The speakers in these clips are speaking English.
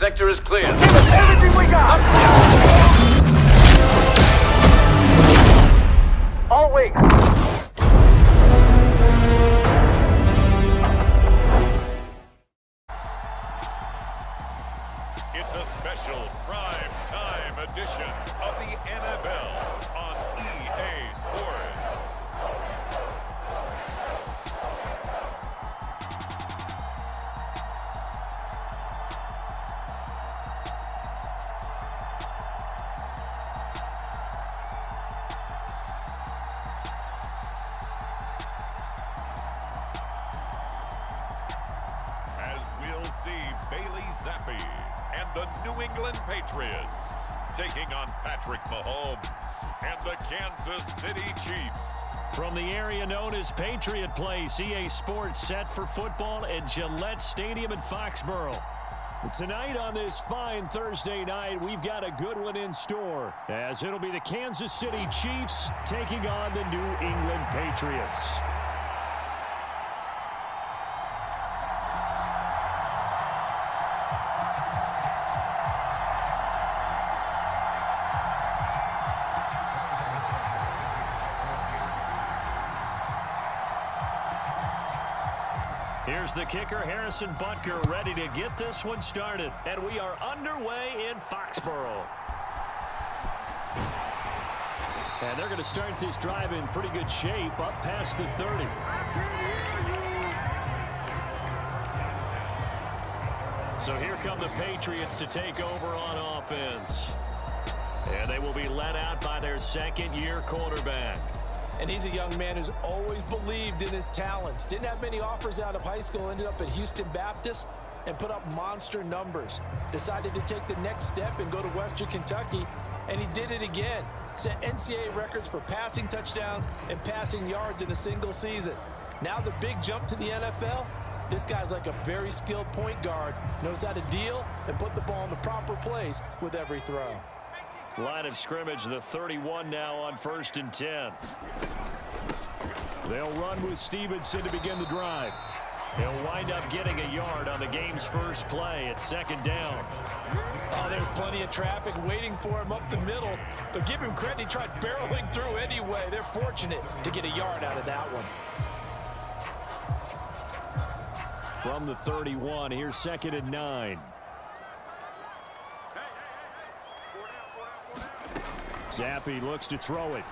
sector is clear. Give us everything we got! All wings. It's a special prime time edition of the NFL on EA Sports. As we'll see Bailey Zappi and the New England Patriots taking on Patrick Mahomes and the Kansas City Chiefs. From the area known as Patriot Place, EA Sports set for football at Gillette Stadium in Foxborough. Tonight on this fine Thursday night, we've got a good one in store, as it'll be the Kansas City Chiefs taking on the New England Patriots. Here's the kicker, Harrison Butker, ready to get this one started. And we are underway in Foxborough. And they're going to start this drive in pretty good shape, up past the 30. So here come the Patriots to take over on offense. And they will be led out by their second-year quarterback. And he's a young man who's always believed in his talents. Didn't have many offers out of high school, ended up at Houston Baptist and put up monster numbers. Decided to take the next step and go to Western Kentucky, and he did it again. Set NCAA records for passing touchdowns and passing yards in a single season. Now the big jump to the NFL, this guy's like a very skilled point guard, knows how to deal and put the ball in the proper place with every throw. Line of scrimmage, the 31 now on 1st and 10. They'll run with Stevenson to begin the drive. He'll wind up getting a yard on the game's first play at 2nd down. Oh, there's plenty of traffic waiting for him up the middle. But give him credit, he tried barreling through anyway. They're fortunate to get a yard out of that one. From the 31, here's 2nd and 9. Zappi looks to throw it.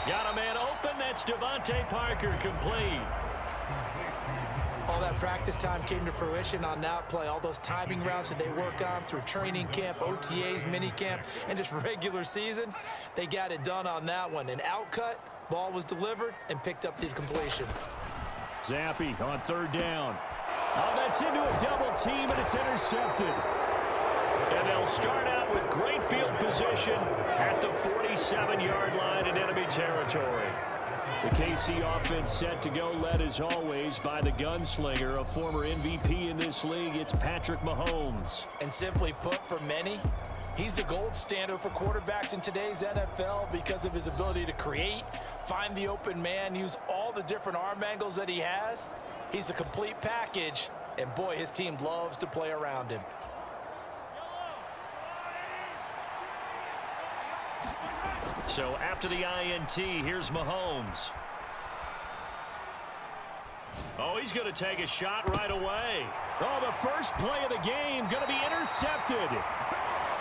Got a man open. That's Devontae Parker, complete. All that practice time came to fruition on that play. All those timing routes that they work on through training camp, OTAs, mini camp, and just regular season, they got it done on that one. An outcut, ball was delivered, and picked up the completion. Zappi on 3rd down. Oh, that's into a double team, and it's intercepted. And they'll start out with great field position at the 47-yard line in enemy territory. The KC offense set to go, led as always by the gunslinger, a former MVP in this league. It's Patrick Mahomes. And simply put, for many, he's the gold standard for quarterbacks in today's NFL because of his ability to create, find the open man, use all the different arm angles that he has. He's a complete package, and boy, his team loves to play around him. So after the INT, here's Mahomes. Oh, he's going to take a shot right away. Oh, the first play of the game going to be intercepted.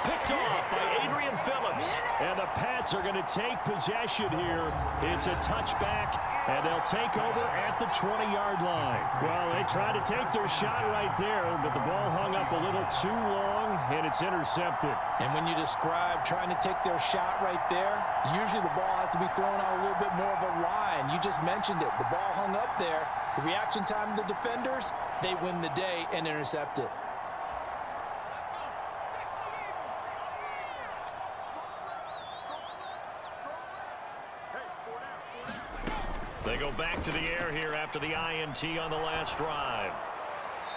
Picked off by Adrian Phillips. And the Pats are going to take possession here. It's a touchback, and they'll take over at the 20-yard line. Well, they tried to take their shot right there, but the ball hung up a little too long, and it's intercepted. And when you describe trying to take their shot right there, usually the ball has to be thrown out a little bit more of a line. You just mentioned it. The ball hung up there. The reaction time of the defenders, they win the day and intercept it. They go back to the air here after the INT on the last drive.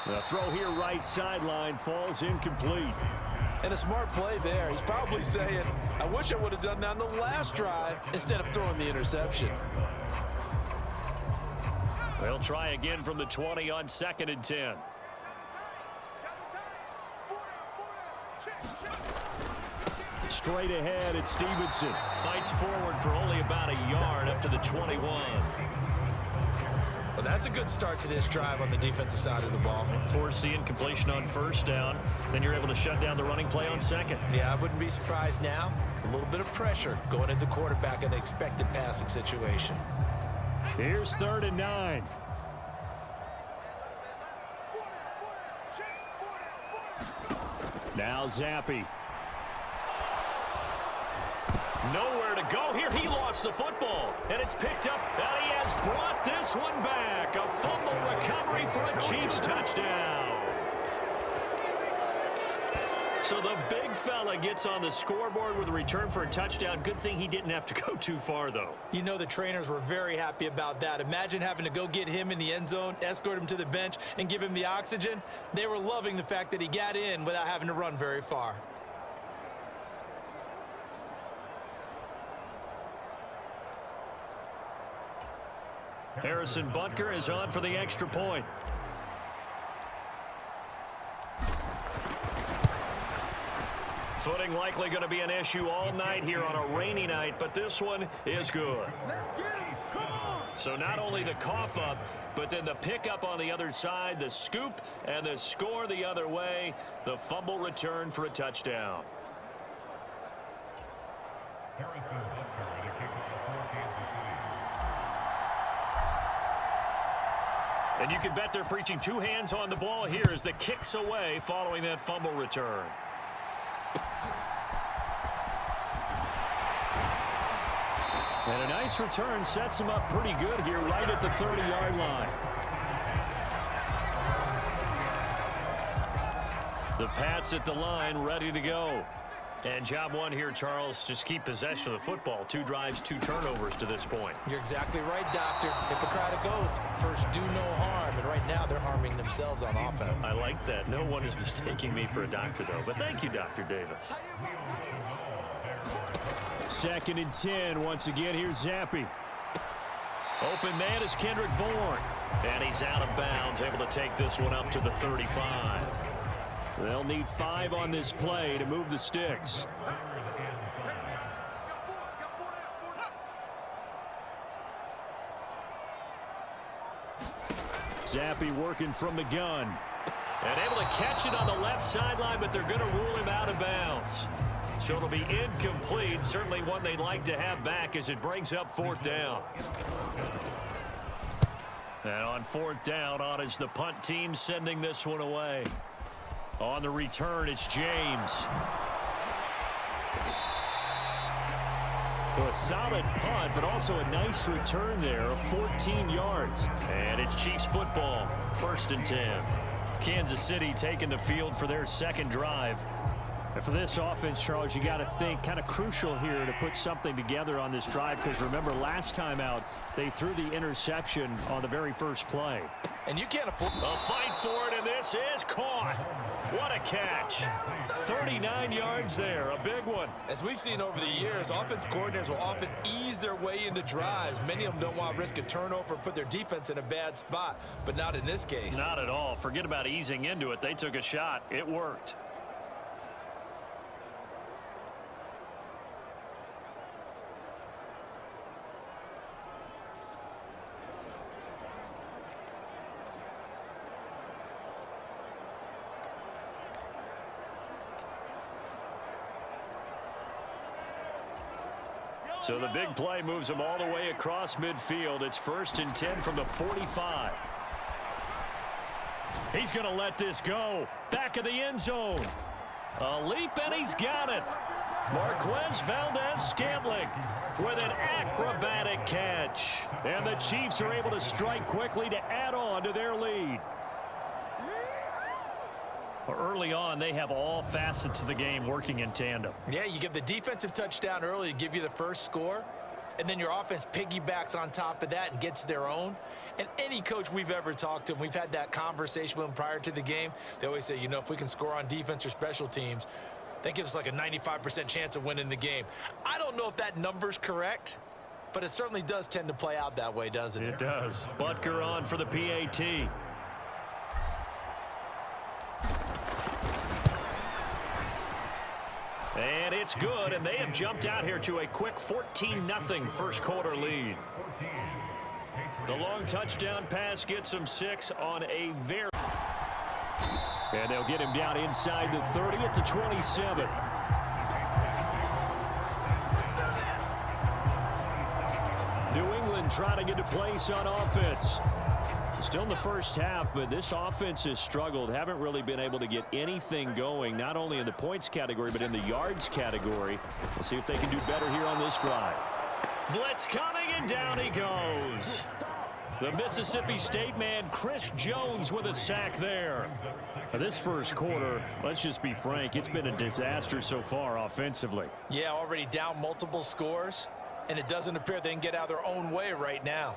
The throw here right sideline falls incomplete. And a smart play there. He's probably saying, I wish I would have done that on the last drive instead of throwing the interception. They'll try again from the 20 on 2nd and 10. Straight ahead, it's Stevenson. Fights forward for only about a yard up to the 21. Well, that's a good start to this drive on the defensive side of the ball. Forcing completion on first down. Then you're able to shut down the running play on second. Yeah, I wouldn't be surprised now. A little bit of pressure going at the quarterback in an expected passing situation. Here's 3rd and 9. Now Zappi. Nowhere to go here. He lost the football, and it's picked up, and he has brought this one back. A fumble recovery for a Chiefs touchdown. So the big fella gets on the scoreboard with a return for a touchdown. Good thing he didn't have to go too far, though. You know the trainers were very happy about that. Imagine having to go get him in the end zone, escort him to the bench, and give him the oxygen. They were loving the fact that he got in without having to run very far. Harrison Butker is on for the extra point. Footing likely going to be an issue all night here on a rainy night, but this one is good. So not only the cough up, but then the pickup on the other side, the scoop, and the score the other way. The fumble return for a touchdown. And you can bet they're preaching two hands on the ball here as the kick's away following that fumble return. And a nice return sets him up pretty good here right at the 30-yard line. The Pats at the line ready to go. And job one here, Charles, just keep possession of the football. 2 drives, 2 turnovers to this point. You're exactly right, Doctor. Hippocratic oath. First, do no harm. And right now, they're harming themselves on offense. I like that. No one is mistaking me for a doctor, though. But thank you, Dr. Davis. 2nd and 10. Once again, here's Zappi. Open man is Kendrick Bourne. And he's out of bounds, able to take this one up to the 35. They'll need 5 on this play to move the sticks. Zappi working from the gun. And able to catch it on the left sideline, but they're going to rule him out of bounds. So it'll be incomplete. Certainly one they'd like to have back as it brings up 4th down. And on 4th down, on is the punt team sending this one away. On the return, it's James. Well, a solid punt, but also a nice return there of 14 yards. And it's Chiefs football, 1st and 10. Kansas City taking the field for their 2nd drive. And for this offense, Charles, you got to think kind of crucial here to put something together on this drive, because remember last time out, they threw the interception on the very first play. And you can't afford a fight for it, and this is caught. What a catch. 39 yards there, a big one. As we've seen over the years, offense coordinators will often ease their way into drives. Many of them don't want to risk a turnover or put their defense in a bad spot, but not in this case. Not at all. Forget about easing into it. They took a shot. It worked. So the big play moves him all the way across midfield. It's 1st and 10 from the 45. He's going to let this go. Back of the end zone. A leap, and he's got it. Marquez Valdez-Scantling with an acrobatic catch. And the Chiefs are able to strike quickly to add on to their lead. Early on, they have all facets of the game working in tandem. Yeah, you give the defensive touchdown early to give you the first score, and then your offense piggybacks on top of that and gets their own. And any coach we've ever talked to, and we've had that conversation with them prior to the game, they always say, you know, if we can score on defense or special teams, that gives us like a 95% chance of winning the game. I don't know if that number's correct, but it certainly does tend to play out that way, doesn't it? It does. Butker on for the PAT. And it's good, and they have jumped out here to a quick 14-0 first quarter lead. The long touchdown pass gets them 6 on a very... And they'll get him down inside the 30 at the 27. New England trying to get a place on offense. Still in the first half, but this offense has struggled. Haven't really been able to get anything going, not only in the points category, but in the yards category. We'll see if they can do better here on this drive. Blitz coming, and down he goes. The Mississippi State man, Chris Jones, with a sack there. Now, this first quarter, let's just be frank, it's been a disaster so far offensively. Yeah, already down multiple scores, and it doesn't appear they can get out of their own way right now.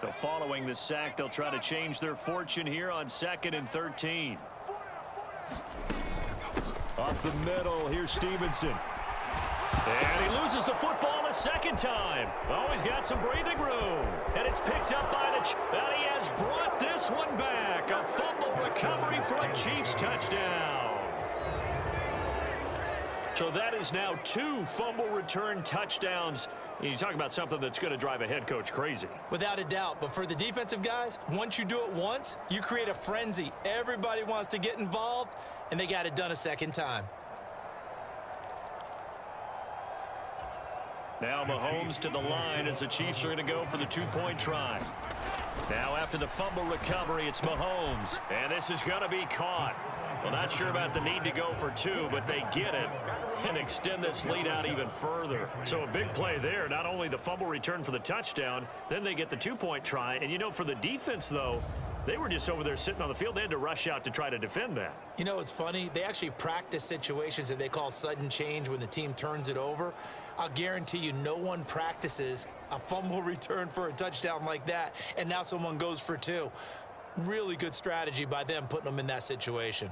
So following the sack, they'll try to change their fortune here on 2nd and 13. Up the middle, here's Stevenson. And he loses the football a second time. Oh, he's got some breathing room. And it's picked up by the... And he has brought this one back. A fumble recovery for a Chiefs touchdown. So that is now 2 fumble return touchdowns. You talk about something that's going to drive a head coach crazy. Without a doubt. But for the defensive guys, once you do it once, you create a frenzy. Everybody wants to get involved, and they got it done a second time. Now Mahomes to the line as the Chiefs are going to go for the 2-point try. Now after the fumble recovery, it's Mahomes. And this is going to be caught. Well, not sure about the need to go for 2, but they get it and extend this lead out even further. So a big play there. Not only the fumble return for the touchdown, then they get the 2-point try. And, you know, for the defense, though, they were just over there sitting on the field. They had to rush out to try to defend that. You know, it's funny. They actually practice situations that they call sudden change when the team turns it over. I'll guarantee you no one practices a fumble return for a touchdown like that, and now someone goes for 2. Really good strategy by them putting them in that situation.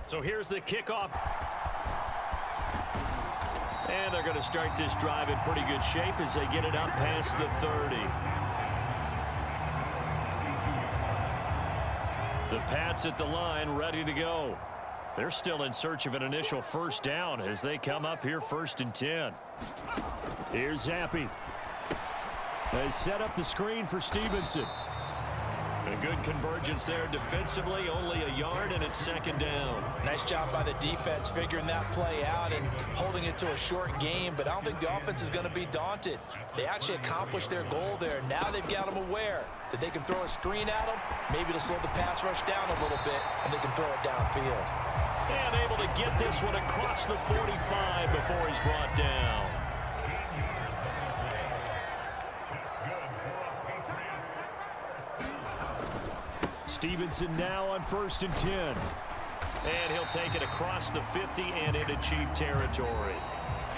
So here's the kickoff. And they're going to start this drive in pretty good shape as they get it up past the 30. The Pats at the line ready to go. They're still in search of an initial first down as they come up here 1st and 10. Here's Zappi. They set up the screen for Stevenson. A good convergence there defensively, only a yard, and it's 2nd down. Nice job by the defense figuring that play out and holding it to a short game, but I don't think the offense is going to be daunted. They actually accomplished their goal there. Now they've got them aware that they can throw a screen at them, maybe to slow the pass rush down a little bit, and they can throw it downfield. And able to get this one across the 45 before he's brought down. Stevenson now on 1st and 10. And he'll take it across the 50 and into Chief territory.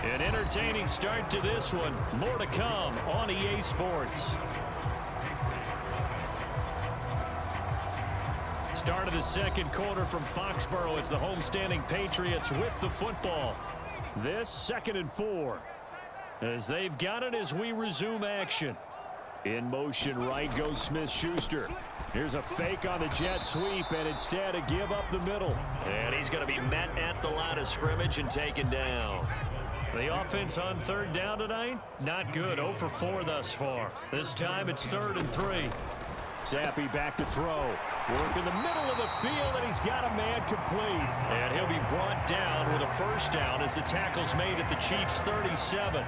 An entertaining start to this one. More to come on EA Sports. Start of the second quarter from Foxborough. It's the homestanding Patriots with the football. This 2nd and 4. As they've got it as we resume action. In motion right goes Smith-Schuster. Here's a fake on the jet sweep, and instead a give up the middle. And he's going to be met at the line of scrimmage and taken down. The offense on 3rd down tonight, not good. 0 for 4 thus far. This time it's 3rd and 3. Zappi back to throw. Work in the middle of the field, and he's got a man complete. And he'll be brought down with a first down as the tackle's made at the Chiefs' 37.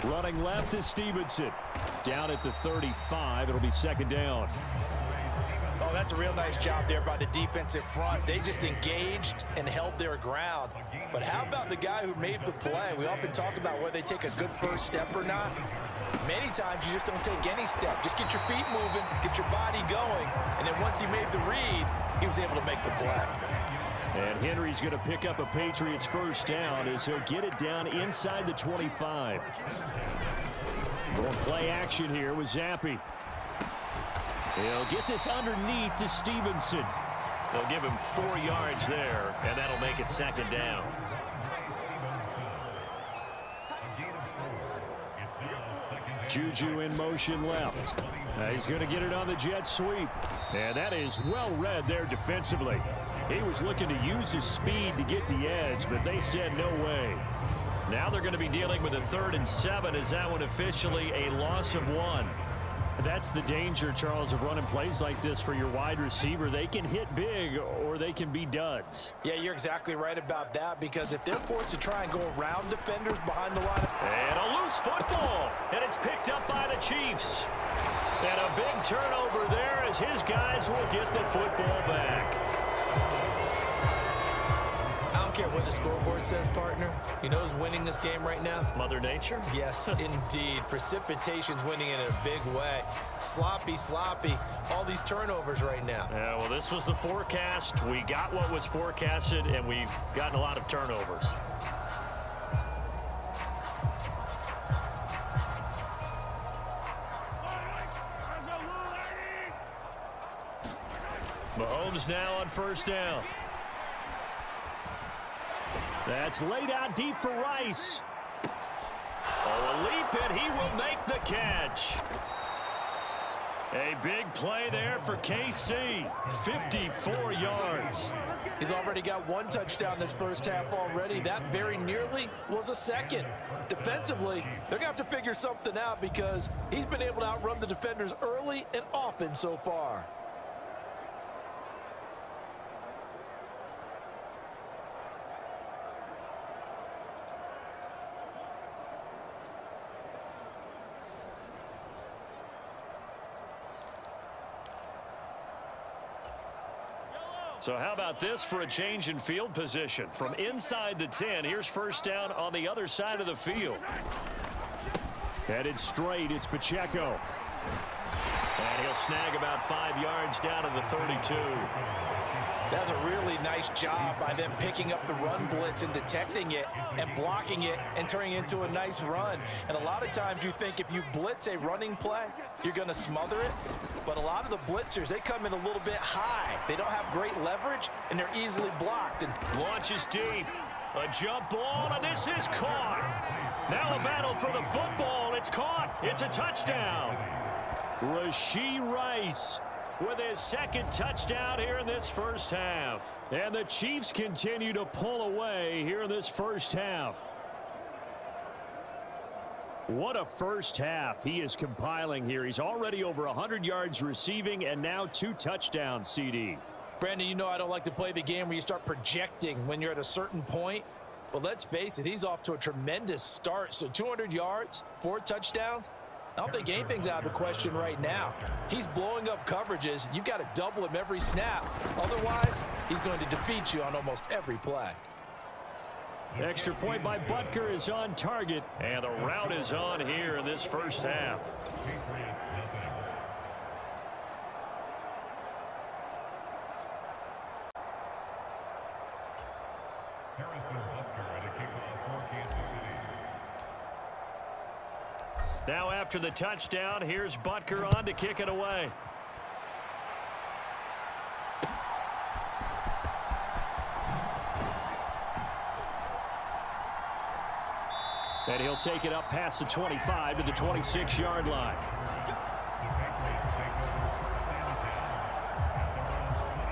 Running left is Stevenson. Down at the 35. It'll be 2nd down. Oh, that's a real nice job there by the defensive front. They just engaged and held their ground. But how about the guy who made the play? We often talk about whether they take a good first step or not. Many times you just don't take any step. Just get your feet moving, get your body going, and then once he made the read, he was able to make the play. And Henry's going to pick up a Patriots first down as he'll get it down inside the 25. More play action here with Zappi. He'll get this underneath to Stevenson. They'll give him 4 yards there, and that'll make it 2nd down. Juju in motion left. He's going to get it on the jet sweep. And that is well read there defensively. He was looking to use his speed to get the edge, but they said no way. Now they're going to be dealing with a 3rd and 7 as that one officially a loss of 1. That's the danger, Charles, of running plays like this for your wide receiver. They can hit big or they can be duds. Yeah, you're exactly right about that, because if they're forced to try and go around defenders behind the line. And a loose football, and it's picked up by the Chiefs. And a big turnover there as his guys will get the football back. I don't care what the scoreboard says, partner. You know who's winning this game right now? Mother Nature? Yes, indeed. Precipitation's winning in a big way. Sloppy. All these turnovers right now. Yeah, well, this was the forecast. We got what was forecasted, and we've gotten a lot of turnovers. Mahomes now on 1st down. That's laid out deep for Rice. Oh, a leap, and he will make the catch. A big play there for KC. 54 yards. He's already got 1 touchdown this first half already. That very nearly was a 2nd. Defensively, they're going to have to figure something out, because he's been able to outrun the defenders early and often so far. So how about this for a change in field position? From inside the 10, here's 1st down on the other side of the field. Headed straight, it's Pacheco. And he'll snag about 5 yards down to the 32. That's a really nice job by them picking up the run blitz and detecting it and blocking it and turning it into a nice run. And a lot of times you think if you blitz a running play, you're going to smother it. But a lot of the blitzers, they come in a little bit high. They don't have great leverage, and they're easily blocked. And launches deep. A jump ball, and this is caught. Now a battle for the football. It's caught. It's a touchdown. Rashee Rice with his 2nd touchdown here in this first half. And the Chiefs continue to pull away here in this first half. What a first half he is compiling here. He's already over 100 yards receiving and now 2 touchdowns, CD. Brandon, you know I don't like to play the game where you start projecting when you're at a certain point. But let's face it, he's off to a tremendous start. So 200 yards, 4 touchdowns. I don't think anything's out of the question right now. He's blowing up coverages. You've got to double him every snap. Otherwise, he's going to defeat you on almost every play. Extra point by Butker is on target, and the route is on here in this first half. Now after the touchdown, here's Butker on to kick it away. And he'll take it up past the 25 to the 26-yard line.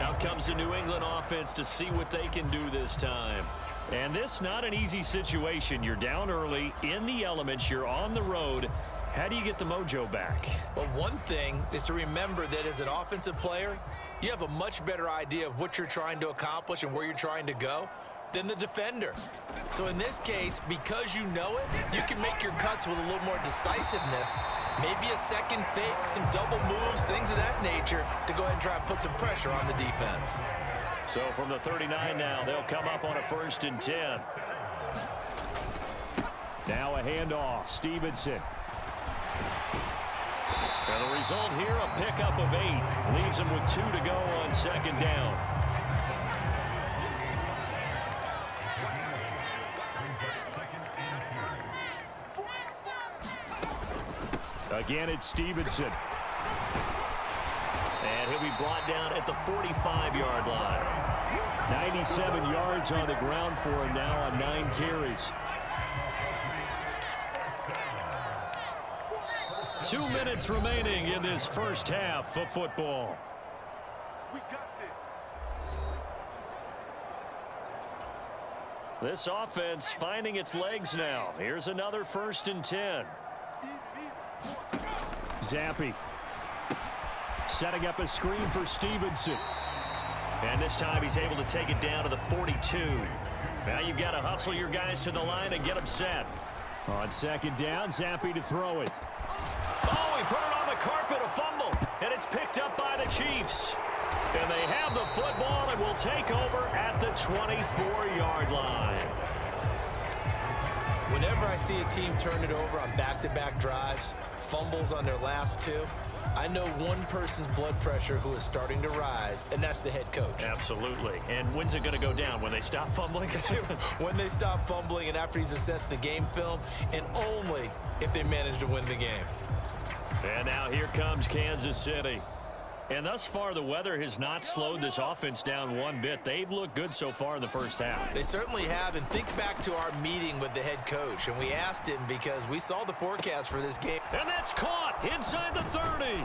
Out comes the New England offense to see what they can do this time. And this not an easy situation. You're down early, in the elements, you're on the road. How do you get the mojo back? Well, one thing is to remember that as an offensive player, you have a much better idea of what you're trying to accomplish and where you're trying to go than the defender. So in this case, because you know it, you can make your cuts with a little more decisiveness, maybe a second fake, some double moves, things of that nature, to go ahead and try and put some pressure on the defense. So from the 39 now, they'll come up on a 1st and 10. Now a handoff, Stevenson. And the result here, a pickup of 8. Leaves him with 2 to go on 2nd down. Again, it's Stevenson. And he'll be brought down at the 45-yard line. 97 yards on the ground for him now on 9 carries. 2 minutes remaining in this first half of football. We got this. This offense finding its legs now. Here's another 1st and 10. Zappi setting up a screen for Stevenson. And this time he's able to take it down to the 42. Now you've got to hustle your guys to the line and get them set. On 2nd down, Zappi to throw it. Oh, he put it on the carpet, a fumble. And it's picked up by the Chiefs. And they have the football and will take over at the 24-yard line. Whenever I see a team turn it over on back-to-back drives, fumbles on their last 2, I know one person's blood pressure who is starting to rise, and that's the head coach. Absolutely. And when's it going to go down? When they stop fumbling? When they stop fumbling and after he's assessed the game film, and only if they manage to win the game. And now here comes Kansas City. And thus far, the weather has not slowed this offense down one bit. They've looked good so far in the first half. They certainly have, and think back to our meeting with the head coach, and we asked him because we saw the forecast for this game. And that's caught inside the 30.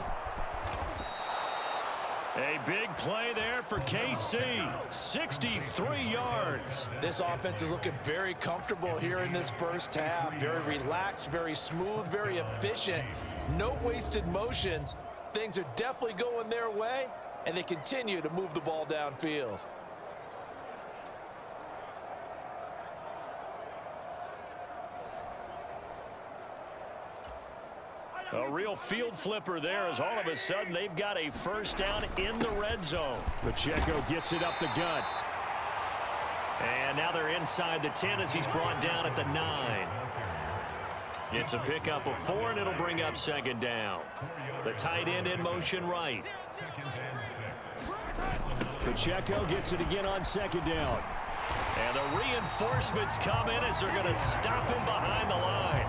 A big play there for KC. 63 yards. This offense is looking very comfortable here in this first half. Very relaxed, very smooth, very efficient. No wasted motions. Things are definitely going their way, and they continue to move the ball downfield. A real field flipper there as all of a sudden they've got a 1st down in the red zone. Pacheco gets it up the gut. And now they're inside the 10 as he's brought down at the 9. It's a pickup of 4, and it'll bring up 2nd down. The tight end in motion right. Pacheco gets it again on 2nd down. And the reinforcements come in as they're going to stop him behind the line.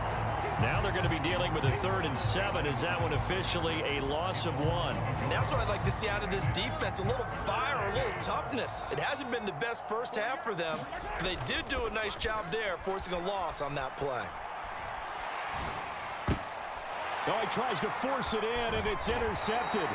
Now they're going to be dealing with a 3rd and 7. Is that one officially a loss of 1? And that's what I'd like to see out of this defense, a little fire, a little toughness. It hasn't been the best first half for them. They did do a nice job there, forcing a loss on that play. Oh, he tries to force it in, and it's intercepted.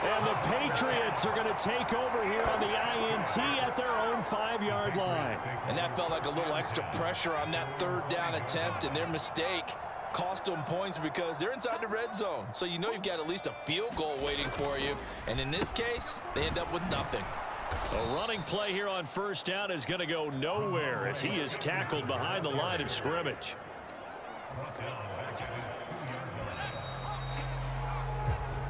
And the Patriots are going to take over here on the INT at their own 5-yard line. And that felt like a little extra pressure on that 3rd down attempt, and their mistake cost them points because they're inside the red zone. So you know you've got at least a field goal waiting for you. And in this case, they end up with nothing. A running play here on 1st down is going to go nowhere as he is tackled behind the line of scrimmage.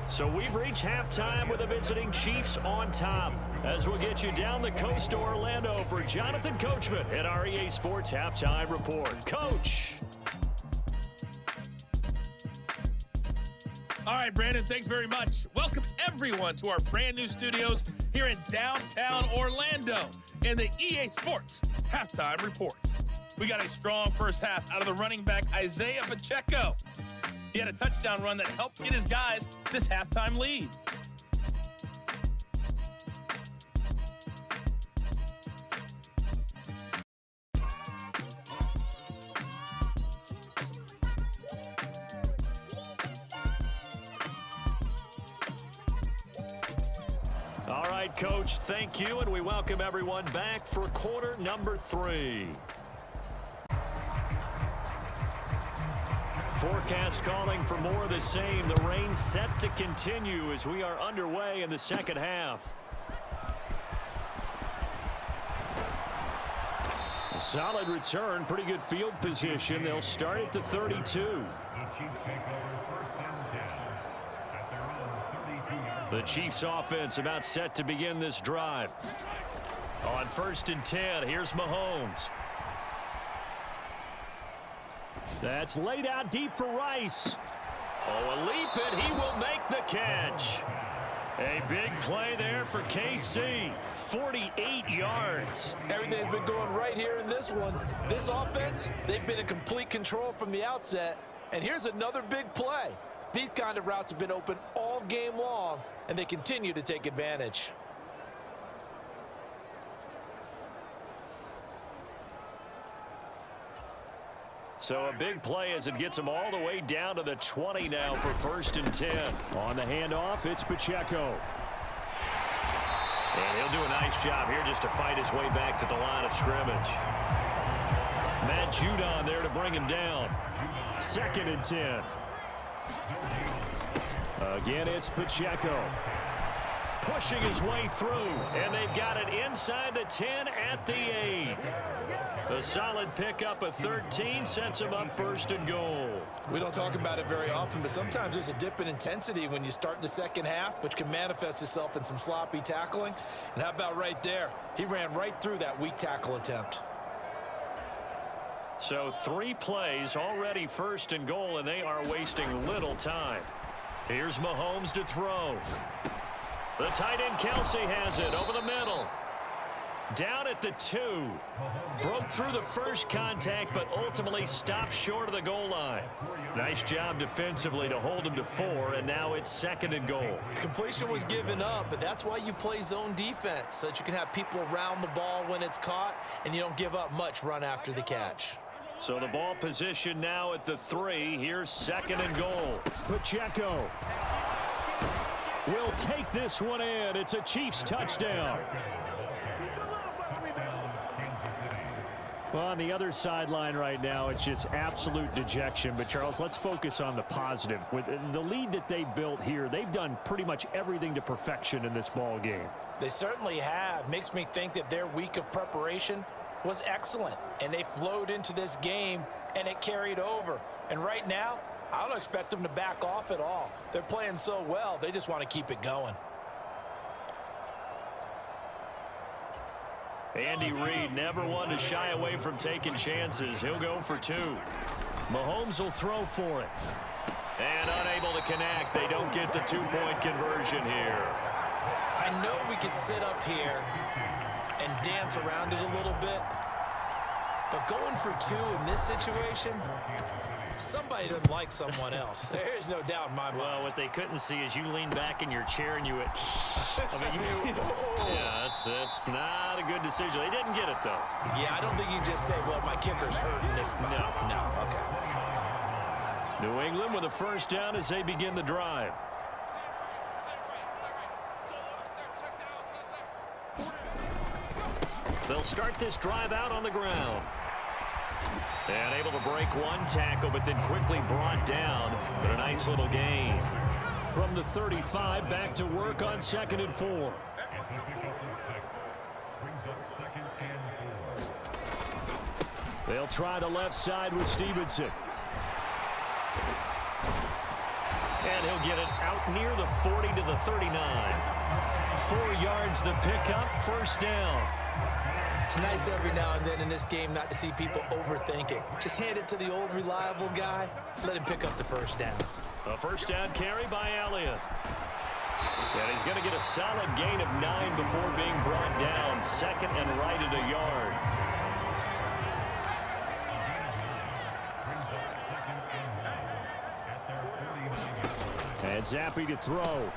So we've reached halftime with the visiting Chiefs on top. As we'll get you down the coast to Orlando for Jonathan Coachman at our EA Sports Halftime Report. Coach. All right, Brandon, thanks very much. Welcome, everyone, to our brand new studios here in downtown Orlando in the EA Sports Halftime Report. We got a strong first half out of the running back, Isaiah Pacheco. He had a touchdown run that helped get his guys this halftime lead. All right, Coach, thank you, and we welcome everyone back for quarter number 3. Forecast calling for more of the same. The rain set to continue as we are underway in the second half. A solid return, pretty good field position. They'll start at the 32. The Chiefs offense about set to begin this drive. On 1st and 10, here's Mahomes. That's laid out deep for Rice. Oh, a leap, and he will make the catch. A big play there for KC. 48 yards. Everything's been going right here in this one. This offense, they've been in complete control from the outset. And here's another big play. These kind of routes have been open all game long, and they continue to take advantage. So a big play as it gets them all the way down to the 20 now for 1st and 10. On the handoff, it's Pacheco. And he'll do a nice job here just to fight his way back to the line of scrimmage. Matt Judon there to bring him down. 2nd and 10. Again, it's Pacheco. Pushing his way through, and they've got it inside the 10 at the 8. A solid pickup of 13 sets him up 1st and goal. We don't talk about it very often, but sometimes there's a dip in intensity when you start the second half, which can manifest itself in some sloppy tackling. And how about right there? He ran right through that weak tackle attempt. So 3 plays already 1st and goal, and they are wasting little time. Here's Mahomes to throw. The tight end Kelsey has it over the middle. Down at the 2. Broke through the first contact, but ultimately stopped short of the goal line. Nice job defensively to hold him to 4, and now it's 2nd and goal. Completion was given up, but that's why you play zone defense, so that you can have people around the ball when it's caught, and you don't give up much run after the catch. So the ball position now at the 3. Here's 2nd and goal. Pacheco will take this one in. It's a Chiefs touchdown. Well, on the other sideline right now, it's just absolute dejection. But, Charles, let's focus on the positive. With the lead that they built here, they've done pretty much everything to perfection in this ball game. They certainly have. Makes me think that their week of preparation was excellent. And they flowed into this game, and it carried over. And right now, I don't expect them to back off at all. They're playing so well, they just want to keep it going. Andy Reid never one to shy away from taking chances. He'll go for 2. Mahomes will throw for it. And unable to connect. They don't get the 2-point conversion here. I know we could sit up here and dance around it a little bit, but going for 2 in this situation, somebody doesn't like someone else. There's no doubt in my mind. Well, what they couldn't see is you lean back in your chair and you went, yeah, it's not a good decision. They didn't get it, though. Yeah, I don't think you can just say, well, my kicker's hurting this spot. No, okay. New England with a 1st down as they begin the drive. They'll start this drive out on the ground. And able to break one tackle, but then quickly brought down. But a nice little gain. From the 35, back to work on 2nd and 4. They'll try the left side with Stevenson. And he'll get it out near the 40 to the 39. 4 yards the pickup, 1st down. It's nice every now and then in this game not to see people overthinking. Just hand it to the old reliable guy. Let him pick up the 1st down. A 1st down carry by Elliott. And he's going to get a solid gain of 9 before being brought down. 2nd and right at a yard. And Zappi to throw.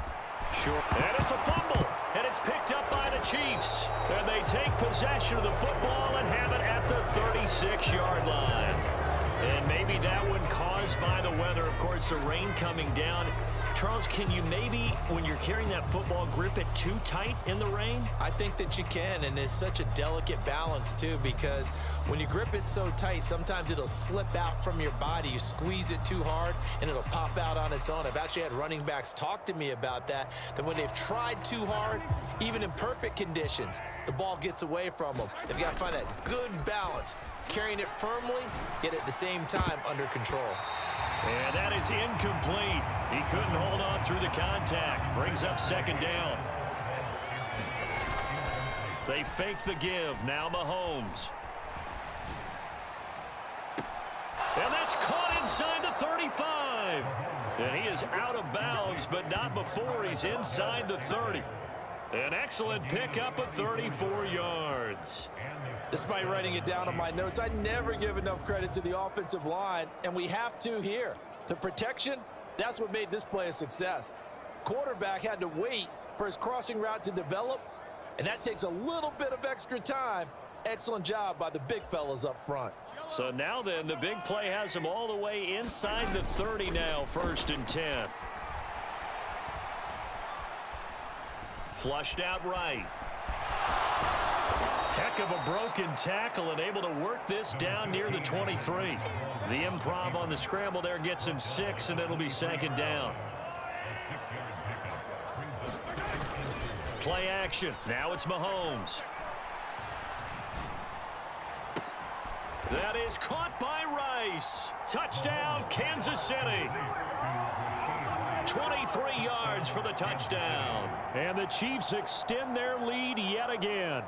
Short. And it's a fumble. And it's picked up by the Chiefs. And they take possession of the football and have it at the 36-yard line. And maybe that one caused by the weather. Of course, the rain coming down. Charles, can you maybe, when you're carrying that football, grip it too tight in the rain? I think that you can, and it's such a delicate balance, too, because when you grip it so tight, sometimes it'll slip out from your body. You squeeze it too hard, and it'll pop out on its own. I've actually had running backs talk to me about that when they've tried too hard, even in perfect conditions, the ball gets away from them. They've got to find that good balance, carrying it firmly, yet at the same time under control. And that is incomplete. He couldn't hold on through the contact. Brings up 2nd down. They fake the give. Now Mahomes. And that's caught inside the 35. And he is out of bounds, but not before he's inside the 30. An excellent pickup of 34 yards. Despite writing it down on my notes, I never give enough credit to the offensive line, and we have to here. The protection That's what made this play a success. Quarterback had to wait for his crossing route to develop, and that takes a little bit of extra time. Excellent job by the big fellas up front. So now then, the big play has him all the way inside the 30 now, 1st and 10. Flushed out right. Heck of a broken tackle and able to work this down near the 23. The improv on the scramble there gets him 6, and it'll be 2nd down. Play action. Now it's Mahomes. That is caught by Rice. Touchdown, Kansas City. 23 yards for the touchdown. And the Chiefs extend their lead yet again.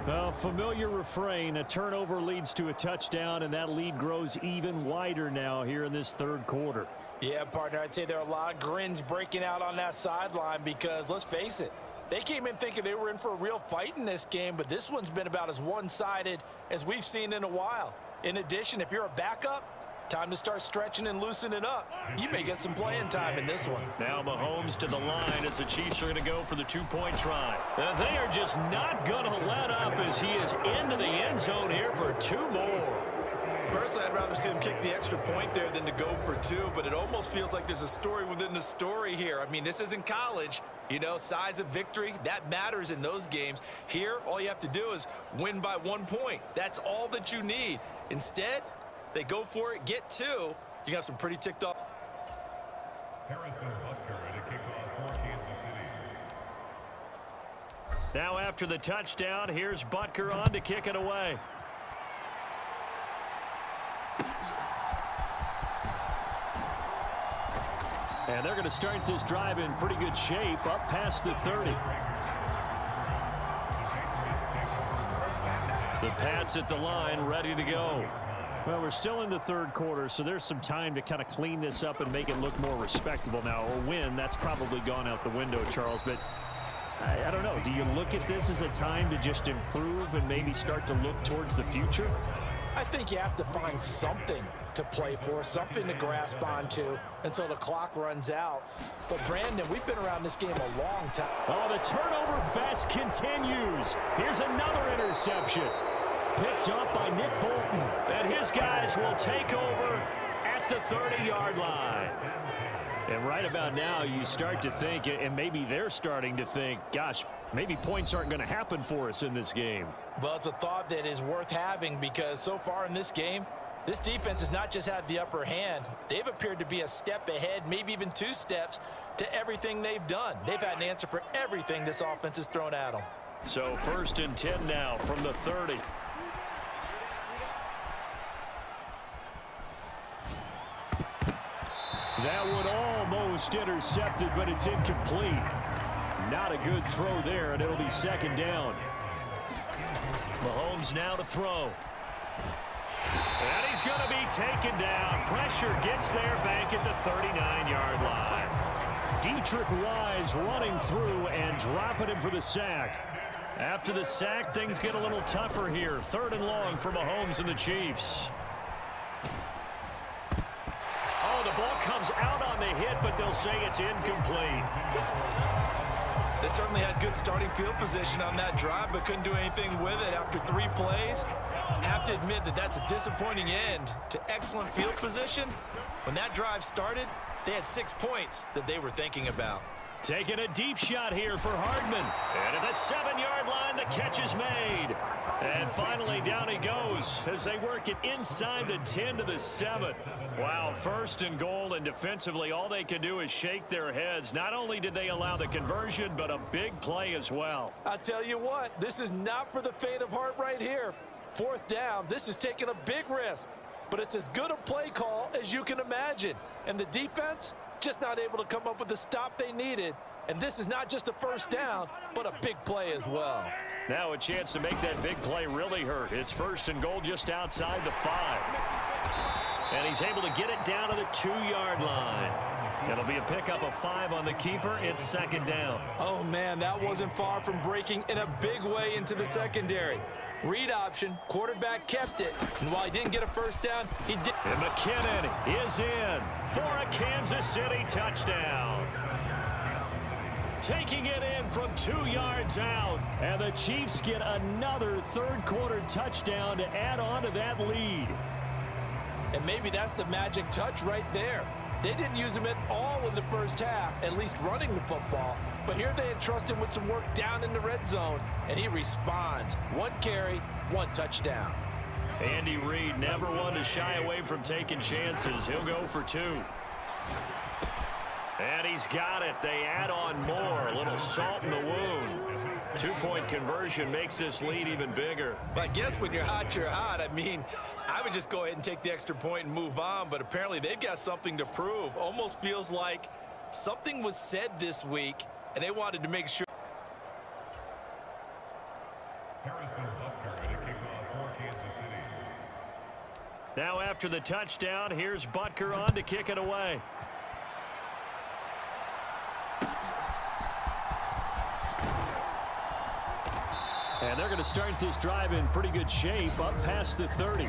A familiar refrain, a turnover leads to a touchdown, and that lead grows even wider now here in this 3rd quarter. Yeah, partner, I'd say there are a lot of grins breaking out on that sideline because, let's face it, they came in thinking they were in for a real fight in this game, but this one's been about as one-sided as we've seen in a while. In addition, if you're a backup, time to start stretching and loosening up. You may get some playing time in this one. Now Mahomes to the line as the Chiefs are going to go for the 2-point try. And they are just not going to let up as he is into the end zone here for 2 more. Personally, I'd rather see him kick the extra point there than to go for 2, but it almost feels like there's a story within the story here. I mean, this isn't college. You know, size of victory, that matters in those games. Here, all you have to do is win by 1 point. That's all that you need. Instead, they go for it, get 2. You got some pretty ticked off. Now after the touchdown, here's Butker on to kick it away. And they're going to start this drive in pretty good shape up past the 30. The Pats at the line ready to go. Well, we're still in the 3rd quarter, so there's some time to kind of clean this up and make it look more respectable now. Or win, that's probably gone out the window, Charles. But I don't know. Do you look at this as a time to just improve and maybe start to look towards the future? I think you have to find something to play for, something to grasp onto until the clock runs out. But, Brandon, we've been around this game a long time. Oh, the turnover fest continues. Here's another interception. Picked up by Nick Bolton. And his guys will take over at the 30-yard line. And right about now, you start to think, and maybe they're starting to think, gosh, maybe points aren't going to happen for us in this game. Well, it's a thought that is worth having because so far in this game, this defense has not just had the upper hand. They've appeared to be a step ahead, maybe even 2 steps to everything they've done. They've had an answer for everything this offense has thrown at them. So 1st and 10 now from the 30. That one almost intercepted, but it's incomplete. Not a good throw there, and it'll be 2nd down. Mahomes now to throw. And he's going to be taken down. Pressure gets there back at the 39-yard line. Dietrich Wise running through and dropping him for the sack. After the sack, things get a little tougher here. 3rd and long for Mahomes and the Chiefs. Oh, the ball comes out on the hit, but they'll say it's incomplete. They certainly had good starting field position on that drive, but couldn't do anything with it after 3 plays. Have to admit that that's a disappointing end to excellent field position. When that drive started, they had 6 points that they were thinking about. Taking a deep shot here for Hardman. And at the 7-yard line, the catch is made. And finally, down he goes as they work it inside the 10 to the 7. Wow, 1st and goal, and defensively, all they can do is shake their heads. Not only did they allow the conversion, but a big play as well. I'll tell you what, this is not for the faint of heart right here. 4th down, this is taking a big risk. But it's as good a play call as you can imagine. And the defense, just not able to come up with the stop they needed. And this is not just a 1st down, but a big play as well. Now a chance to make that big play really hurt. It's 1st and goal just outside the 5. And he's able to get it down to the 2-yard line. It'll be a pickup of 5 on the keeper. It's second down. Oh, man, that wasn't far from breaking in a big way into the secondary. Read option, quarterback kept it, and while he didn't get a first down, he did. And McKinnon is in for a Kansas City touchdown. Taking it in from 2 yards out, and the Chiefs get another third-quarter touchdown to add on to that lead. And maybe that's the magic touch right there. They didn't use him at all in the first half, at least running the football. But here they entrust him with some work down in the red zone, and he responds. 1 carry, 1 touchdown. Andy Reid never one to shy away from taking chances. He'll go for 2. And he's got it. They add on more. A little salt in the wound. 2-point conversion makes this lead even bigger. But I guess when you're hot, you're hot. I mean, I would just go ahead and take the extra point and move on, but apparently they've got something to prove. Almost feels like something was said this week, and they wanted to make sure. Now after the touchdown, here's Butker on to kick it away. And they're going to start this drive in pretty good shape, up past the 30.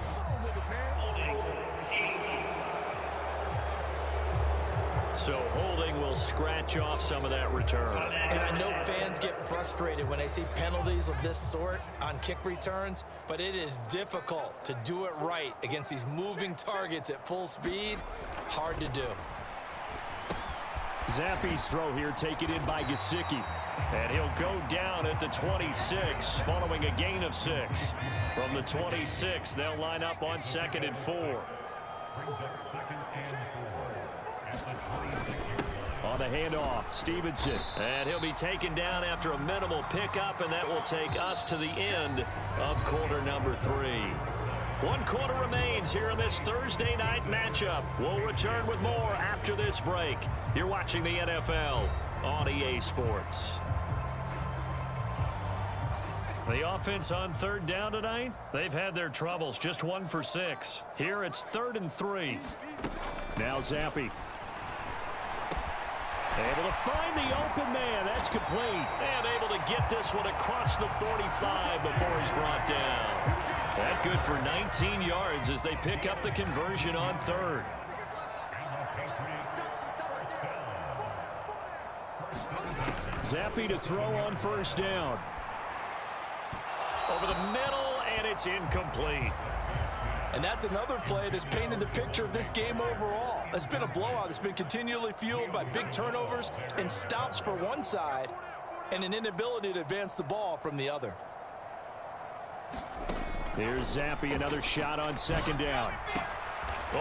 So holding will scratch off some of that return. And I know fans get frustrated when they see penalties of this sort on kick returns, but it is difficult to do it right against these moving targets at full speed. Hard to do. Zappe's throw here taken in by Gesicki. And he'll go down at the 26 following a gain of 6. From the 26, they'll line up on 2nd and 4. On the handoff, Stevenson. And he'll be taken down after a minimal pickup, and that will take us to the end of quarter number 3. 1 quarter remains here in this Thursday night matchup. We'll return with more after this break. You're watching the NFL on EA Sports. The offense on 3rd down tonight, they've had their troubles, just 1 for 6. Here it's 3rd and 3. Now Zappe. Able to find the open man. That's complete. And able to get this one across the 45 before he's brought down. That good for 19 yards as they pick up the conversion on 3rd. Zappe to throw on 1st down. Over the middle, and it's incomplete. And that's another play that's painted the picture of this game overall. It's been a blowout. It's been continually fueled by big turnovers and stops for one side and an inability to advance the ball from the other. Here's Zappe, another shot on 2nd down.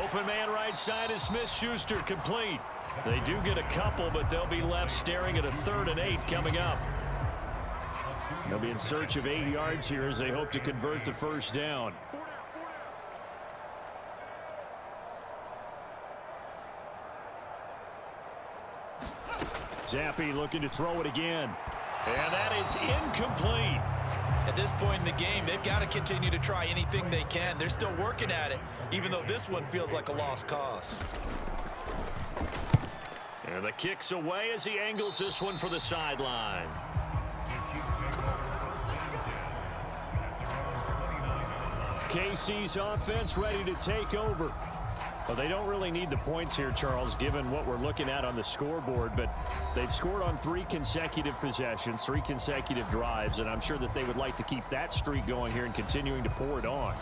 Open man right side is Smith-Schuster, complete. They do get a couple, but they'll be left staring at a 3rd and 8 coming up. They'll be in search of 8 yards here as they hope to convert the 1st down. Zappe looking to throw it again. And that is incomplete. At this point in the game, they've got to continue to try anything they can. They're still working at it, even though this one feels like a lost cause. And the kick's away as he angles this one for the sideline. KC's offense ready to take over. Well, they don't really need the points here, Charles, given what we're looking at on the scoreboard, but they've scored on 3 consecutive possessions, 3 consecutive drives, and I'm sure that they would like to keep that streak going here and continuing to pour it on.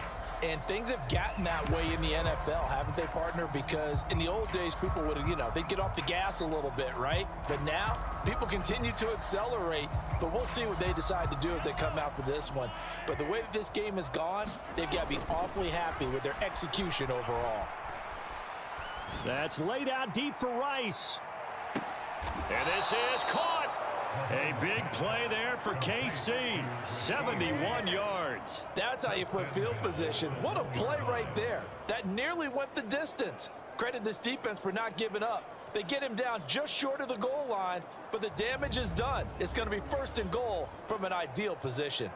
And things have gotten that way in the NFL, haven't they, partner? Because in the old days, people would, they'd get off the gas a little bit, right? But now, people continue to accelerate, but we'll see what they decide to do as they come out for this one. But the way that this game has gone, they've got to be awfully happy with their execution overall. That's laid out deep for Rice. And this is caught. A big play there for KC. 71 yards. That's how you put field position. What a play right there. That nearly went the distance. Credit this defense for not giving up. They get him down just short of the goal line, but the damage is done. It's going to be 1st and goal from an ideal position.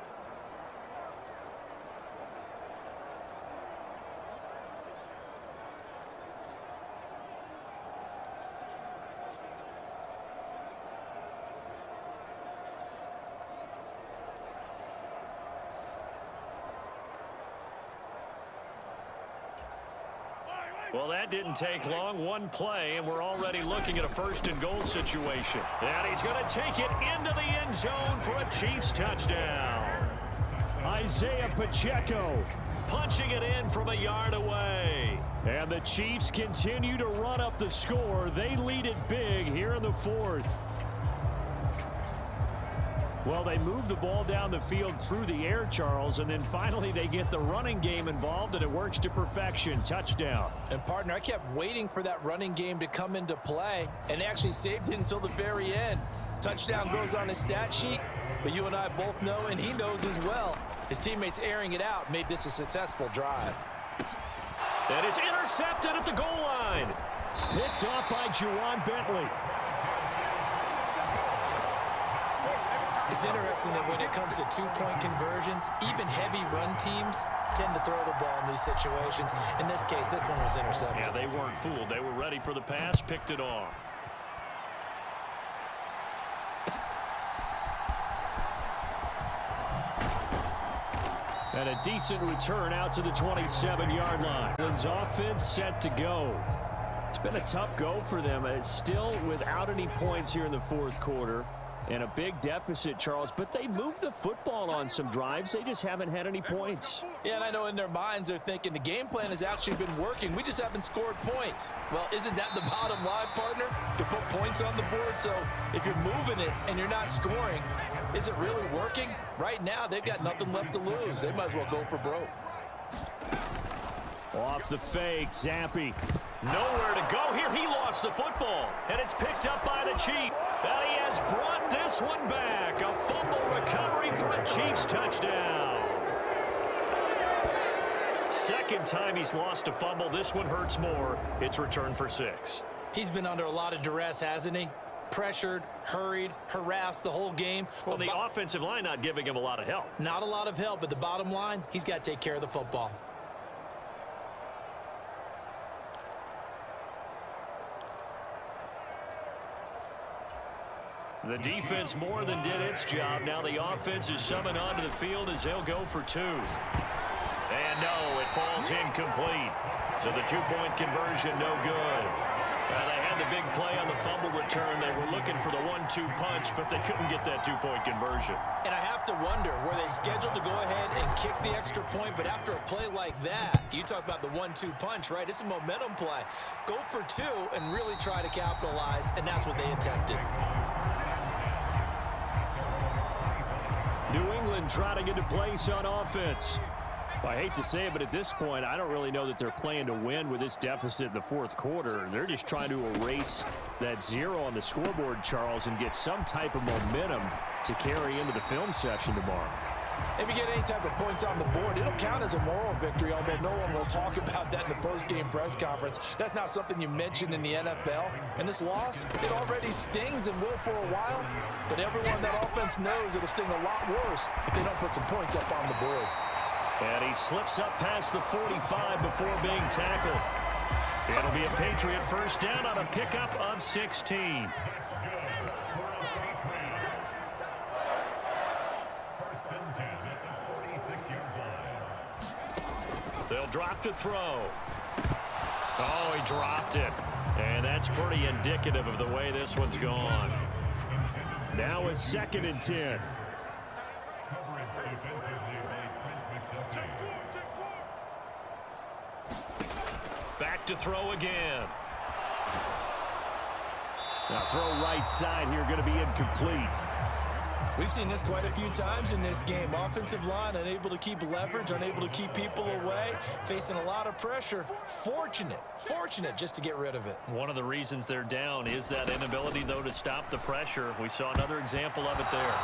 Well, that didn't take long. One play, and we're already looking at a first-and-goal situation. And he's going to take it into the end zone for a Chiefs touchdown. Isaiah Pacheco punching it in from a yard away. And the Chiefs continue to run up the score. They lead it big here in the fourth. Well, they move the ball down the field through the air, Charles, and then finally they get the running game involved, and it works to perfection. Touchdown. And, partner, I kept waiting for that running game to come into play, and actually saved it until the very end. Touchdown goes on his stat sheet, but you and I both know, and he knows as well, his teammates airing it out made this a successful drive. And it's intercepted at the goal line. Picked off by Juwan Bentley. It's interesting that when it comes to two-point conversions, even heavy run teams tend to throw the ball in these situations. In this case, this one was intercepted. Yeah, they weren't fooled. They were ready for the pass, picked it off. And a decent return out to the 27-yard line. England's offense set to go. It's been a tough go for them. It's still without any points here in the fourth quarter. And a big deficit, Charles, but they moved the football on some drives. They just haven't had any points. Yeah, and I know in their minds they're thinking the game plan has actually been working. We just haven't scored points. Well, isn't that the bottom line, partner? To put points on the board. So if you're moving it and you're not scoring, is it really working? Right now, they've got nothing left to lose. They might as well go for broke. Off the fake, Zappi. Nowhere to go here. He lost the football, and it's picked up by the Chiefs. And he has brought this one back. A fumble recovery for a Chiefs touchdown. Second time he's lost a fumble. This one hurts more. It's returned for 6. He's been under a lot of duress, hasn't he? Pressured, hurried, harassed the whole game. Well, the offensive line not giving him a lot of help. Not a lot of help, but the bottom line, he's got to take care of the football. The defense more than did its job. Now the offense is summoned onto the field as they'll go for 2. And no, it falls incomplete. So the two-point conversion, no good. They had the big play on the fumble return. They were looking for the 1-2 punch, but they couldn't get that two-point conversion. And I have to wonder, were they scheduled to go ahead and kick the extra point? But after a play like that, you talk about the 1-2 punch, right? It's a momentum play. Go for 2 and really try to capitalize, and that's what they attempted. New England trying to get a place on offense. Well, I hate to say it, but at this point, I don't really know that they're playing to win with this deficit in the fourth quarter. They're just trying to erase that 0 on the scoreboard, Charles, and get some type of momentum to carry into the film session tomorrow. If you get any type of points on the board, it'll count as a moral victory, although no one will talk about that in the post-game press conference. That's not something you mention in the NFL. And this loss, it already stings and will for a while, but everyone that offense knows it'll sting a lot worse if they don't put some points up on the board. And he slips up past the 45 before being tackled. It'll be a Patriot first down on a pickup of 16. They'll drop to throw. Oh, he dropped it. And that's pretty indicative of the way this one's gone. Now a 2nd and 10. Back to throw again. Now throw right side here, going to be incomplete. We've seen this quite a few times in this game. Offensive line unable to keep leverage, unable to keep people away, facing a lot of pressure. Fortunate just to get rid of it. One of the reasons they're down is that inability, though, to stop the pressure. We saw another example of it there.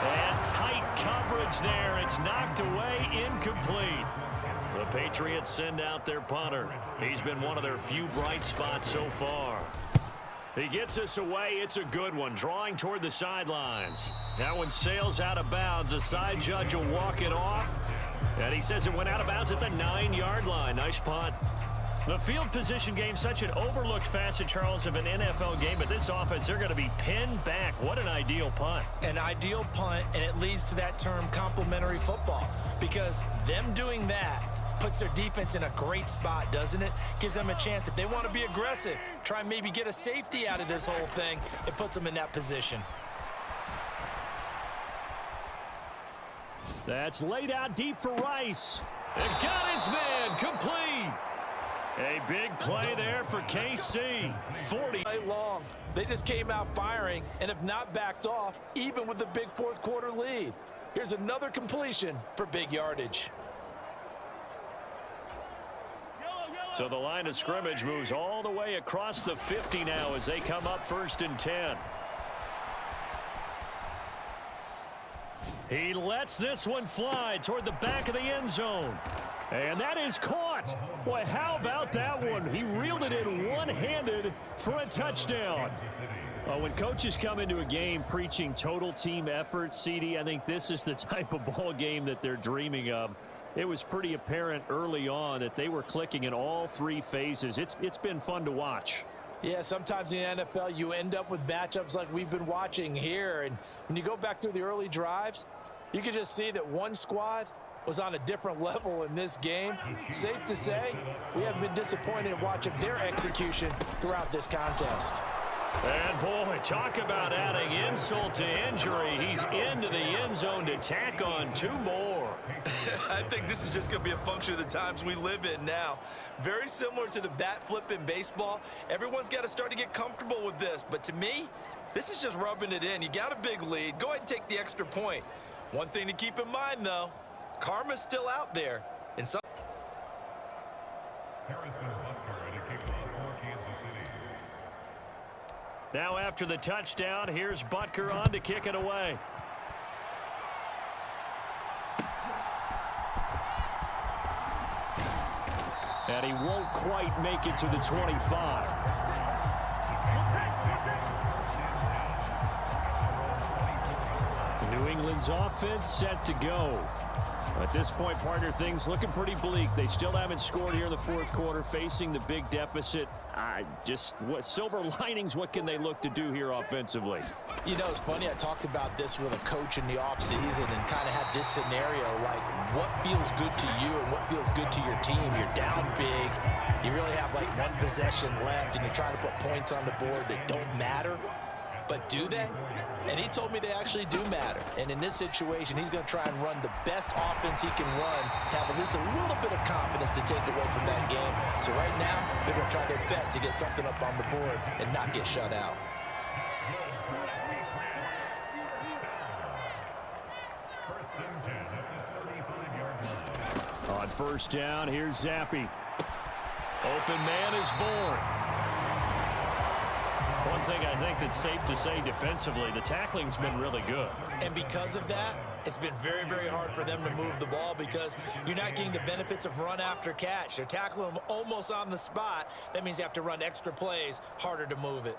And tight coverage there. It's knocked away, incomplete. The Patriots send out their punter. He's been one of their few bright spots so far. He gets us away. It's a good one, drawing toward the sidelines. That one sails out of bounds. The side judge will walk it off. And he says it went out of bounds at the 9-yard line. Nice punt. The field position game, such an overlooked facet, Charles, of an NFL game. But this offense, they're going to be pinned back. What an ideal punt. An ideal punt, and it leads to that term complementary football. Because them doing that Puts their defense in a great spot, doesn't it? Gives them a chance. If they want to be aggressive, try and maybe get a safety out of this whole thing, it puts them in that position. That's laid out deep for Rice. They've got his man complete. A big play there for KC. 40 long. They just came out firing and have not backed off, even with the big fourth quarter lead. Here's another completion for big yardage. So the line of scrimmage moves all the way across the 50 now as they come up 1st and 10. He lets this one fly toward the back of the end zone. And that is caught. Boy, how about that one? He reeled it in one-handed for a touchdown. When coaches come into a game preaching total team effort, CD, I think this is the type of ball game that they're dreaming of. It was pretty apparent early on that they were clicking in all 3 phases. It's been fun to watch. Yeah, sometimes in the NFL you end up with matchups like we've been watching here. And when you go back through the early drives, you can just see that one squad was on a different level in this game. Safe to say, we haven't been disappointed in watching their execution throughout this contest. And boy, talk about adding insult to injury. He's into the end zone to tack on 2 more. I think this is just going to be a function of the times we live in now. Very similar to the bat flip in baseball. Everyone's got to start to get comfortable with this. But to me, this is just rubbing it in. You got a big lead. Go ahead and take the extra point. One thing to keep in mind, though, karma's still out there. And some Now after the touchdown, here's Butker on to kick it away. And he won't quite make it to the 25. New England's offense set to go. At this point, partner, things looking pretty bleak. They still haven't scored here in the fourth quarter, facing the big deficit. What silver linings, what can they look to do here offensively? You know, it's funny, I talked about this with a coach in the offseason and kind of had this scenario, like what feels good to you and what feels good to your team. You're down big, you really have like one possession left, and you're trying to put points on the board that don't matter. But do they? And he told me they actually do matter. And in this situation, he's going to try and run the best offense he can run, have at least a little bit of confidence to take away from that game. So right now, they're going to try their best to get something up on the board and not get shut out. On 1st down, here's Zappi. Open man is born. One thing I think that's safe to say defensively, the tackling's been really good. And because of that, it's been very, very hard for them to move the ball because you're not getting the benefits of run after catch. They're tackling them almost on the spot. That means you have to run extra plays, harder to move it.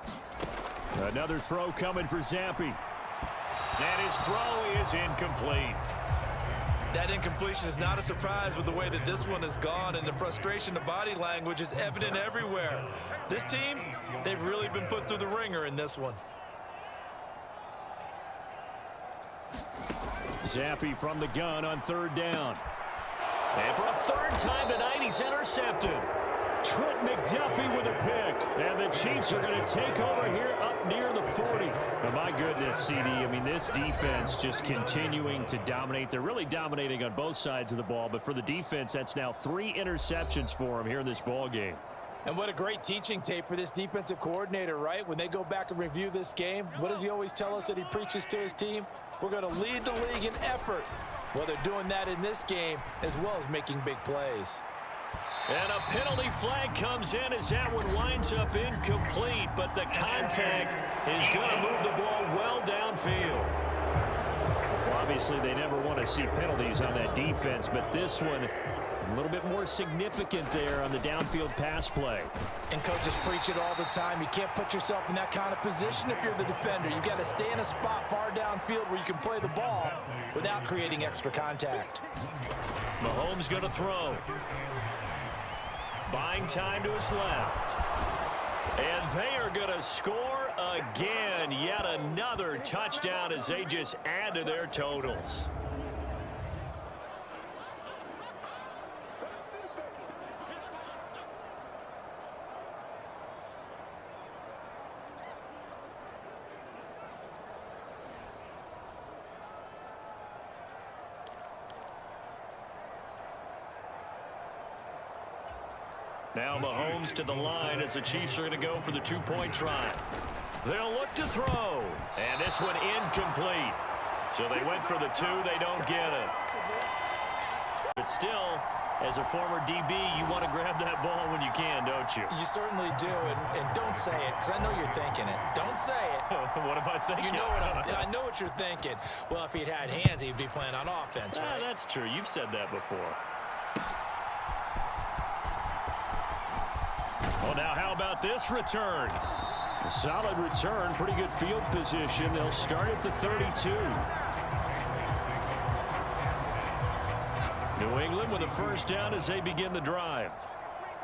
Another throw coming for Zappi. And his throw is incomplete. That incompletion is not a surprise with the way that this one has gone, and the frustration, the body language is evident everywhere. This team, they've really been put through the ringer in this one. Zappi from the gun on 3rd down. And for a 3rd time tonight, he's intercepted. Trent McDuffie with a pick. And the Chiefs are going to take over here up near the 40. Oh, my goodness, CD. I mean, this defense just continuing to dominate. They're really dominating on both sides of the ball. But for the defense, that's now 3 interceptions for them here in this ball game. And what a great teaching tape for this defensive coordinator, right? When they go back and review this game, what does he always tell us that he preaches to his team? We're going to lead the league in effort. Well, they're doing that in this game as well as making big plays. And a penalty flag comes in as that one winds up incomplete, but the contact is going to move the ball well downfield. Well, obviously, they never want to see penalties on that defense, but this one a little bit more significant there on the downfield pass play. And coaches preach it all the time. You can't put yourself in that kind of position if you're the defender. You've got to stay in a spot far downfield where you can play the ball without creating extra contact. Mahomes going to throw. Buying time to his left. And they are going to score again. Yet another touchdown as they just add to their totals. Now Mahomes to the line as the Chiefs are going to go for the two-point try. They'll look to throw. And this one incomplete. So they went for the two. They don't get it. But still, as a former DB, you want to grab that ball when you can, don't you? You certainly do, and don't say it, because I know you're thinking it. Don't say it. What am I thinking? You know I know what you're thinking. Well, if he'd had hands, he'd be playing on offense, right? That's true. You've said that before. Well, now how about this return? A solid return, pretty good field position. They'll start at the 32. New England with a first down as they begin the drive.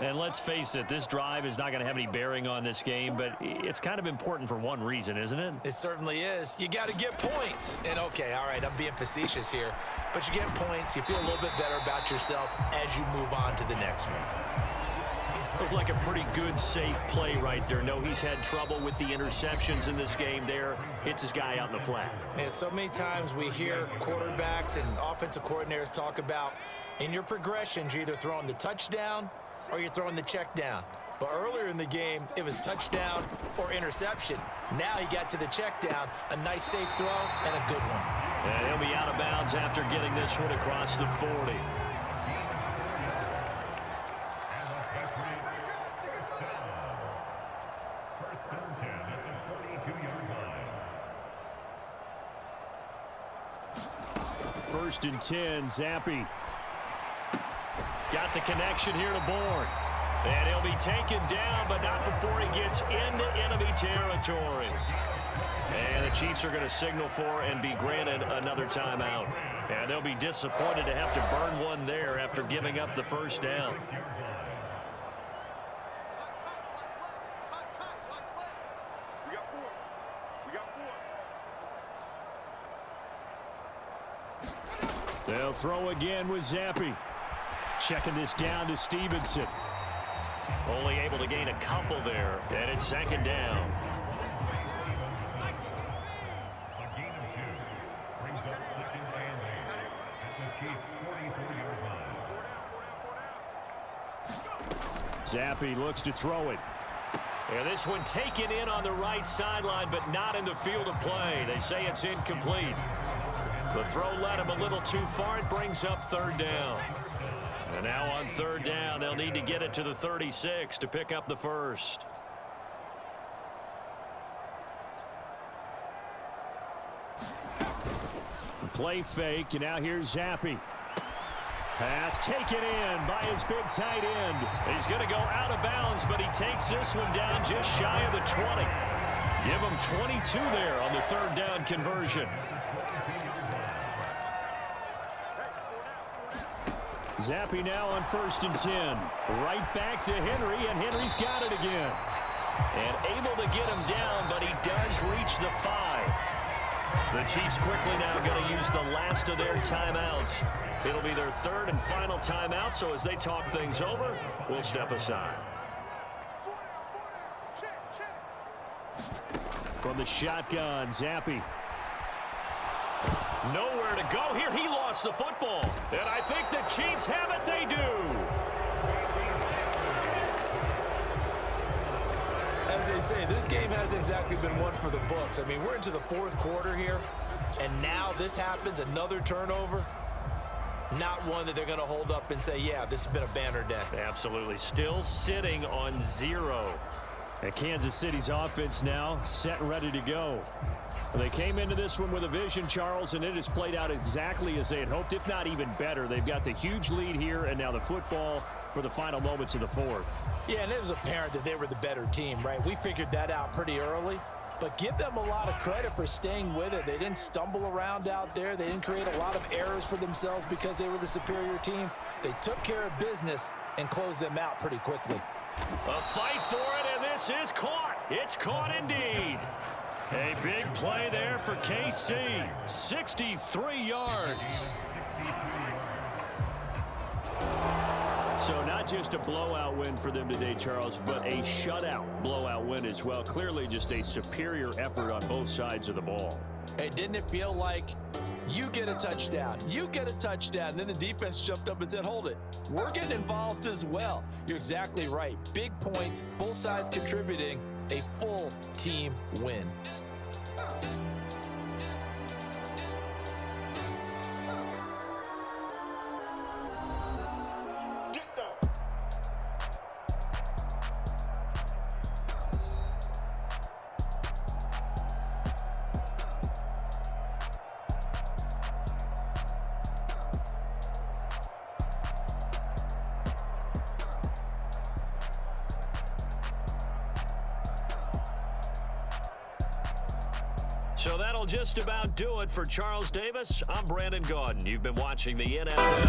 And let's face it, this drive is not going to have any bearing on this game, but it's kind of important for one reason, isn't it? It certainly is. You got to get points. And, okay, all right, I'm being facetious here, but you get points. You feel a little bit better about yourself as you move on to the next one. Looked like a pretty good, safe play right there. No, he's had trouble with the interceptions in this game there. Hits his guy out in the flat. And so many times we hear quarterbacks and offensive coordinators talk about in your progressions, you're either throwing the touchdown or you're throwing the check down. But earlier in the game, it was touchdown or interception. Now he got to the check down, a nice safe throw and a good one. And he'll be out of bounds after getting this one across the 40. First and 10, Zappi. Got the connection here to Bourne. And he'll be taken down, but not before he gets into enemy territory. And the Chiefs are going to signal for and be granted another timeout. And they'll be disappointed to have to burn one there after giving up the first down. They'll throw again with Zappi. Checking this down to Stevenson. Only able to gain a couple there. And it's second down. A gain of 2 brings up second and 8 at the Chiefs' 44-yard line. Zappi looks to throw it. And this one taken in on the right sideline, but not in the field of play. They say it's incomplete. The throw led him a little too far. It brings up third down. And now on third down, they'll need to get it to the 36 to pick up the first. Play fake, and now here's Zappi. Pass taken in by his big tight end. He's going to go out of bounds, but he takes this one down just shy of the 20. Give him 22 there on the third down conversion. Zappi now on first and 10. Right back to Henry, and Henry's got it again. And able to get him down, but he does reach the 5. The Chiefs quickly now going to use the last of their timeouts. It'll be their third and final timeout, so as they talk things over, we'll step aside. From the shotgun, Zappi. Nowhere to go here. He lost the football. And I think the Chiefs have it. They do. As they say, this game hasn't exactly been one for the books. I mean, we're into the fourth quarter here, and now this happens, another turnover. Not one that they're going to hold up and say, yeah, this has been a banner day. Absolutely. Still sitting on 0. And Kansas City's offense now set and ready to go. They came into this one with a vision, Charles, and it has played out exactly as they had hoped, if not even better. They've got the huge lead here, and now the football for the final moments of the fourth. Yeah, and it was apparent that they were the better team, right? We figured that out pretty early, but give them a lot of credit for staying with it. They didn't stumble around out there. They didn't create a lot of errors for themselves because they were the superior team. They took care of business and closed them out pretty quickly. A fight for it, and this is caught. It's caught indeed. A big play there for KC. 63 yards. So not just a blowout win for them today, Charles, but a shutout blowout win as well. Clearly just a superior effort on both sides of the ball. Hey, didn't it feel like You get a touchdown. You get a touchdown. And then the defense jumped up and said, hold it. We're getting involved as well. You're exactly right. Big points, both sides contributing, a full team win. So that'll just about do it for Charles Davis. I'm Brandon Gaudin. You've been watching the NFL.